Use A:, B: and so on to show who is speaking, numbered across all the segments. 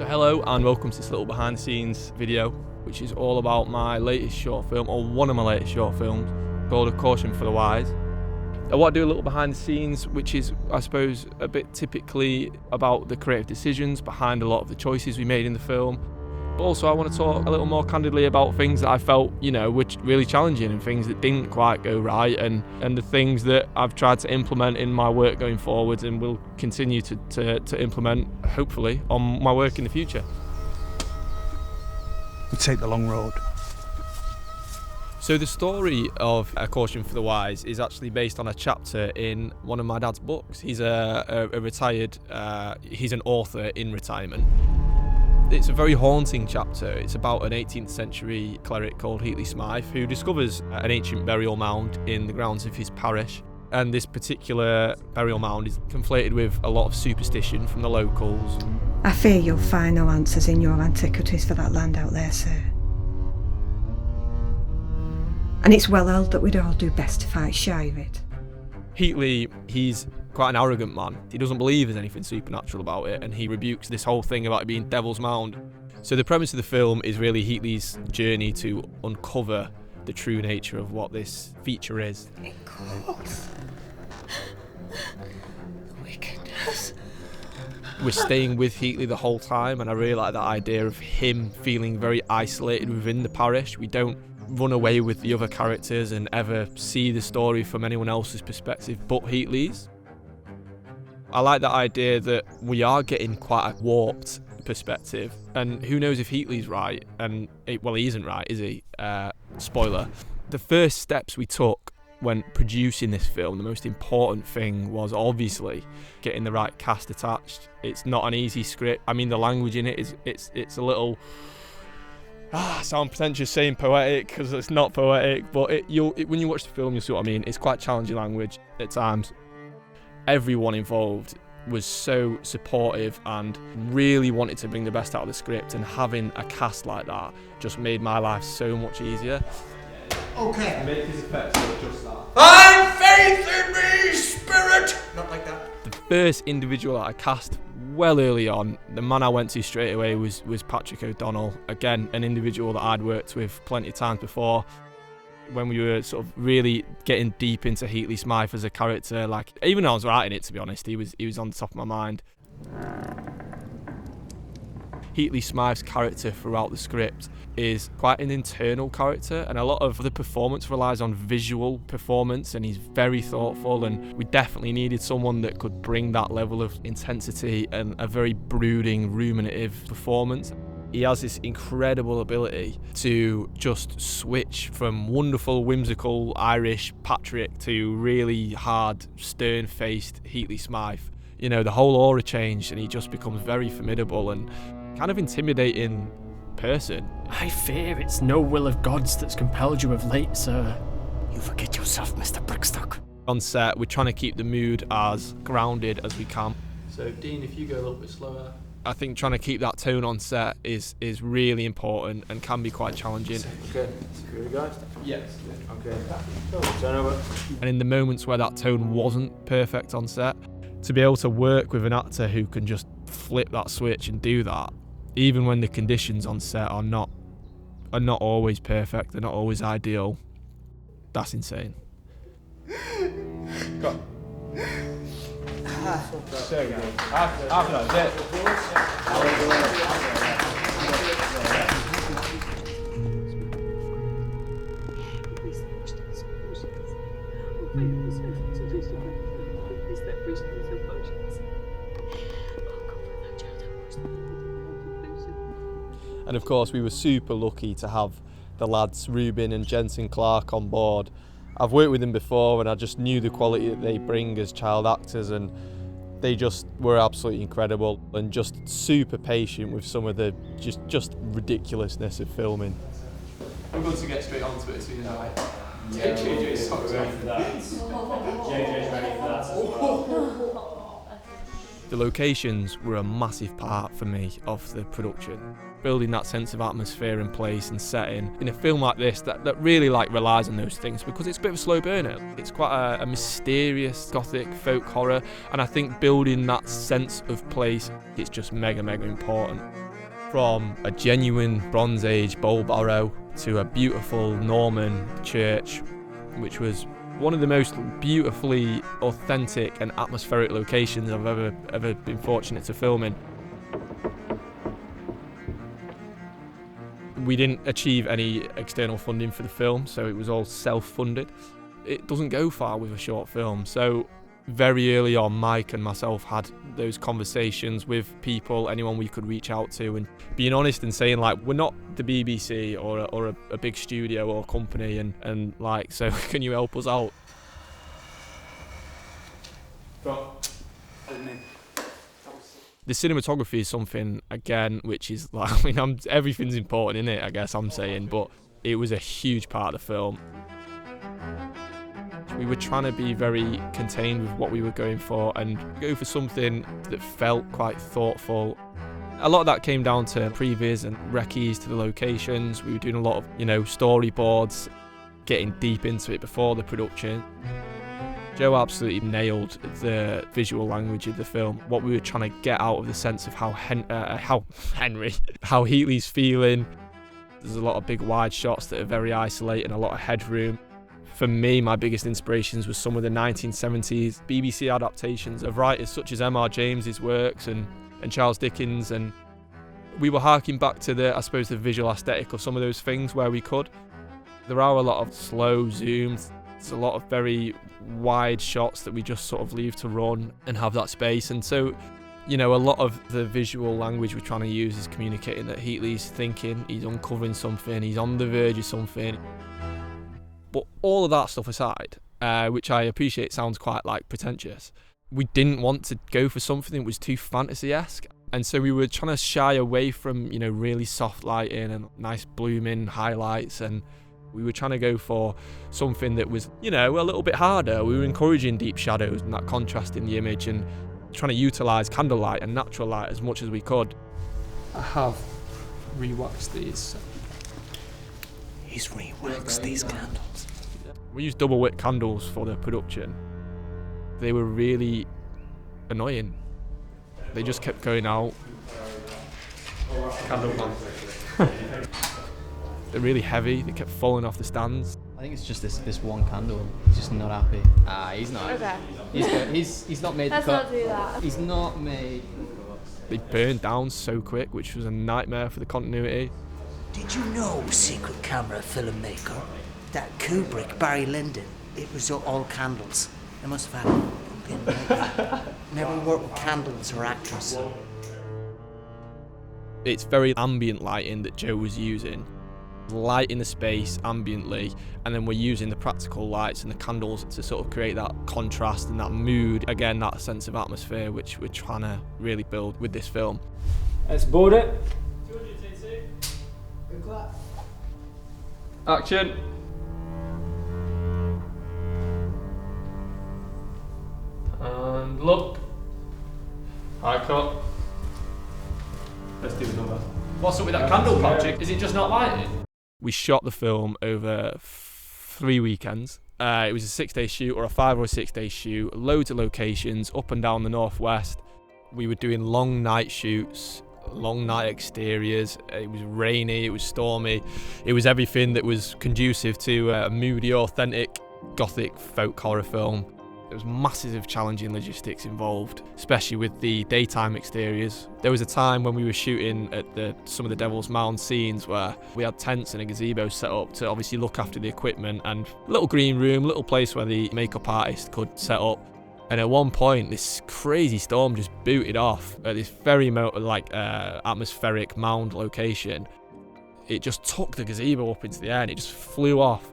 A: So hello and welcome to this little behind the scenes video, which is all about my latest short film, or one of my latest short films, called A Caution for the Wise. I want to do a little behind the scenes, which is, I suppose, a bit typically about the creative decisions behind a lot of the choices we made in the film. But also I want to talk a little more candidly about things that I felt, were really challenging and things that didn't quite go right, and the things that I've tried to implement in my work going forward and will continue to implement, hopefully, on my work in the future.
B: We take the long road.
A: So the story of A Caution for the Wise is actually based on a chapter in one of my dad's books. He's a retired, he's an author in retirement. It's a very haunting chapter. It's about an 18th century cleric called Smythe who discovers an ancient burial mound in the grounds of his parish. And this particular burial mound is conflated with a lot of superstition from the locals.
C: I fear you'll find no answers in your antiquities for that land out there, sir. And it's well held that we'd all do best to fight shy of it.
A: He's quite an arrogant man. He doesn't believe there's anything supernatural about it, and he rebukes this whole thing about it being Devil's Mound. So the premise of the film is really Heatley's journey to uncover the true nature of what this feature is.
C: It calls the wickedness.
A: We're staying with Heatley the whole time, and I really like that idea of him feeling very isolated within the parish. We don't run away with the other characters and ever see the story from anyone else's perspective but Heatley's. I like that idea that we are getting quite a warped perspective, and who knows if Heatley's right, and he isn't right, is he? Spoiler. The first steps we took when producing this film, the most important thing was obviously getting the right cast attached. It's not an easy script. I mean, the language in it is it's a little sound pretentious saying poetic, because it's not poetic, but when you watch the film you'll see what I mean. It's quite challenging language at times. Everyone involved was so supportive and really wanted to bring the best out of the script, and having a cast like that just made my life so much easier.
B: Okay.
A: Make his effects just that.
B: Find faith in me, spirit! Not like that.
A: The first individual that I cast well early on, the man I went to straight away was Patrick O'Donnell. Again, an individual that I'd worked with plenty of times before. When we were sort of really getting deep into Smythe as a character, like even when I was writing it, to be honest, he was on the top of my mind. Smythe's character throughout the script is quite an internal character, and a lot of the performance relies on visual performance, and he's very thoughtful, and we definitely needed someone that could bring that level of intensity and a very brooding, ruminative performance. He has this incredible ability to just switch from wonderful, whimsical Irish Patrick to really hard, stern-faced Smythe. The whole aura changed, and he just becomes very formidable and kind of intimidating person.
D: I fear it's no will of God's that's compelled you of late, sir.
B: You forget yourself, Mr. Brigstock.
A: On set, we're trying to keep the mood as grounded as we can. So, Dean, if you go a little bit slower. I think trying to keep that tone on set is really important and can be quite challenging.
E: Okay, here we go.
A: Yes.
E: Okay, turn over.
A: And in the moments where that tone wasn't perfect on set, to be able to work with an actor who can just flip that switch and do that, even when the conditions on set are not always perfect, they're not always ideal, that's insane.
E: Go. There we go. After that,
A: And of course we were super lucky to have the lads Reuben and Jensen Clark on board. I've worked with them before, and I just knew the quality that they bring as child actors, and they just were absolutely incredible and just super patient with some of the just ridiculousness of filming. We're going to get straight onto it as soon as I take JJ's socks off.
D: JJ's ready for that as well.
A: The locations were a massive part for me of the production. Building that sense of atmosphere and place and setting in a film like this that really relies on those things, because it's a bit of a slow burner. It's quite a mysterious Gothic folk horror, and I think building that sense of place is just mega important. From a genuine Bronze Age bowl barrow to a beautiful Norman church, which was one of the most beautifully authentic and atmospheric locations I've ever been fortunate to film in. We didn't achieve any external funding for the film, so it was all self-funded. It doesn't go far with a short film, so very early on, Mike and myself had those conversations with people, anyone we could reach out to, and being honest and saying, like, we're not the BBC or a big studio or company, and like, so can you help us out? The cinematography is something, again, which is like, I mean, everything's important in it, I guess I'm saying, but it was a huge part of the film. We were trying to be very contained with what we were going for and go for something that felt quite thoughtful. A lot of that came down to previs and recce's to the locations. We were doing a lot of, storyboards, getting deep into it before the production. Joe absolutely nailed the visual language of the film, what we were trying to get out of the sense of how Heatley's feeling. There's a lot of big wide shots that are very isolated and a lot of headroom. For me, my biggest inspirations was some of the 1970s BBC adaptations of writers such as M.R. James's works and Charles Dickens, and we were harking back to the visual aesthetic of some of those things where we could. There are a lot of slow zooms, there's a lot of very wide shots that we just sort of leave to run and have that space, and so, a lot of the visual language we're trying to use is communicating that Heatley's thinking, he's uncovering something, he's on the verge of something. But all of that stuff aside, which I appreciate sounds quite like pretentious, we didn't want to go for something that was too fantasy-esque. And so we were trying to shy away from, really soft lighting and nice blooming highlights. And we were trying to go for something that was, a little bit harder. We were encouraging deep shadows and that contrast in the image and trying to utilise candlelight and natural light as much as we could.
D: I have rewaxed these.
F: He's rewaxed these candles.
A: We used double wick candles for the production. They were really annoying. They just kept going out.
E: Candle man.
A: They're really heavy, they kept falling off the stands.
G: I think it's just this one candle. He's just not happy. He's not.
H: Okay.
G: He's not made
H: Let's
G: the cut.
H: not do that.
G: He's not made.
A: They burned down so quick, which was a nightmare for the continuity.
F: Did you know, secret camera filmmaker, that Kubrick, Barry Lyndon, it was all candles. They must have had a fucking nightmare. Never worked with candles or actors.
A: It's very ambient lighting that Joe was using. Lighting the space ambiently, and then we're using the practical lights and the candles to sort of create that contrast and that mood, again, that sense of atmosphere which we're trying to really build with this film.
E: Let's board it. Action. And look. High cut. Let's do another. What's up with that candle, Patrick? Is it just not lighting?
A: We shot the film over 3 weekends. It was a 6-day shoot, or a 5 or 6 day shoot, loads of locations up and down the northwest. We were doing long night shoots, long night exteriors. It was rainy, it was stormy. It was everything that was conducive to a moody, authentic Gothic folk horror film. There was massive challenging logistics involved, especially with the daytime exteriors. There was a time when we were shooting at some of the Devil's Mound scenes where we had tents and a gazebo set up to obviously look after the equipment, and a little green room, little place where the makeup artist could set up. And at one point, this crazy storm just booted off at this very atmospheric mound location. It just took the gazebo up into the air and it just flew off.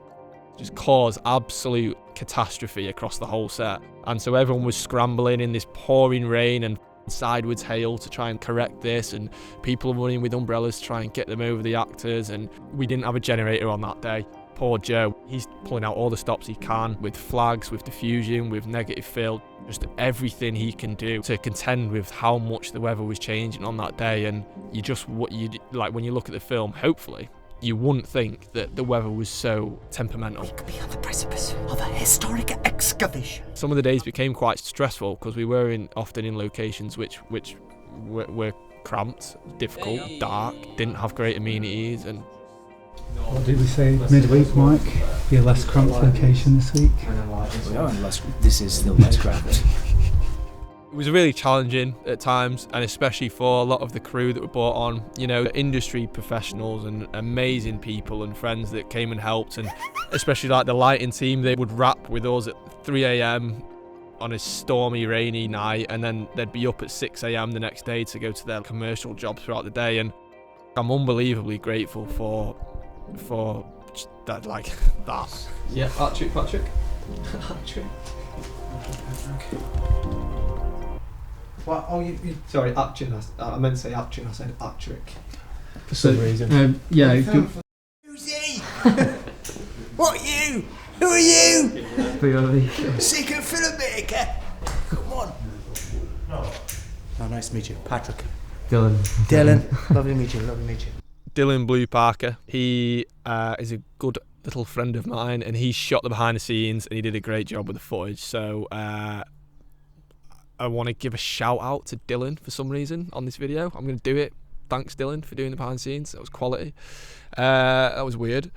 A: Just caused absolute catastrophe across the whole set. And so everyone was scrambling in this pouring rain and sideways hail to try and correct this, and people running with umbrellas to try and get them over the actors, and we didn't have a generator on that day. Poor Joe, he's pulling out all the stops he can with flags, with diffusion, with negative fill, just everything he can do to contend with how much the weather was changing on that day. And when you look at the film, hopefully you wouldn't think that the weather was so temperamental.
F: We could be on the precipice of a historic excavation.
A: Some of the days became quite stressful because we were often in locations which were cramped, difficult, dark, didn't have great amenities, and
H: what did we say midweek, Mike? Be a less cramped location this week?
I: This is still less cramped.
A: it was really challenging at times, and especially for a lot of the crew that were brought on, you know, industry professionals and amazing people and friends that came and helped, and especially like the lighting team, they would wrap with us at 3 a.m. on a stormy, rainy night, and then they'd be up at 6 a.m. the next day to go to their commercial jobs throughout the day. And I'm unbelievably grateful for that, like that.
E: Yeah, Patrick. Patrick.
J: What? Oh, you sorry, Atchin. I meant to say Atchin. I said Patrick.
H: For some reason. Yeah.
F: Who's he? What you? Who are you? Secret filmmaker. Come on. Oh, nice to meet you, Patrick. Dylan. Lovely to meet you. Lovely to meet you.
A: Dylan Blue Parker. He is a good little friend of mine, and he shot the behind the scenes, and he did a great job with the footage. So I want to give a shout out to Dylan for some reason on this video. I'm going to do it. Thanks, Dylan, for doing the behind the scenes. That was quality. That was weird.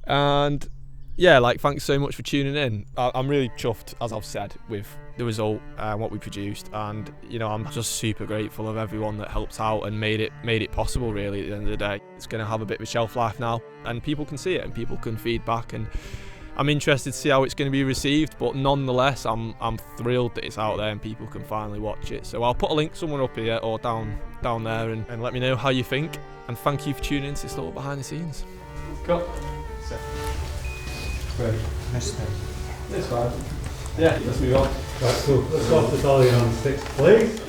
A: And yeah, like, thanks so much for tuning in. I'm really chuffed, as I've said, with the result and what we produced, and you know, I'm just super grateful of everyone that helped out and made it possible. Really, at the end of the day, it's going to have a bit of a shelf life now, and people can see it and people can feed back, and I'm interested to see how it's going to be received. But nonetheless, I'm thrilled that it's out there and people can finally watch it. So I'll put a link somewhere up here or down there, and let me know how you think. And thank you for tuning into this little behind the scenes.
E: Cool.
J: Great.
F: Nice to meet you.
E: It's fine. Yeah, let's move on.
H: Right, cool. Let's go off the battalion on 6, please.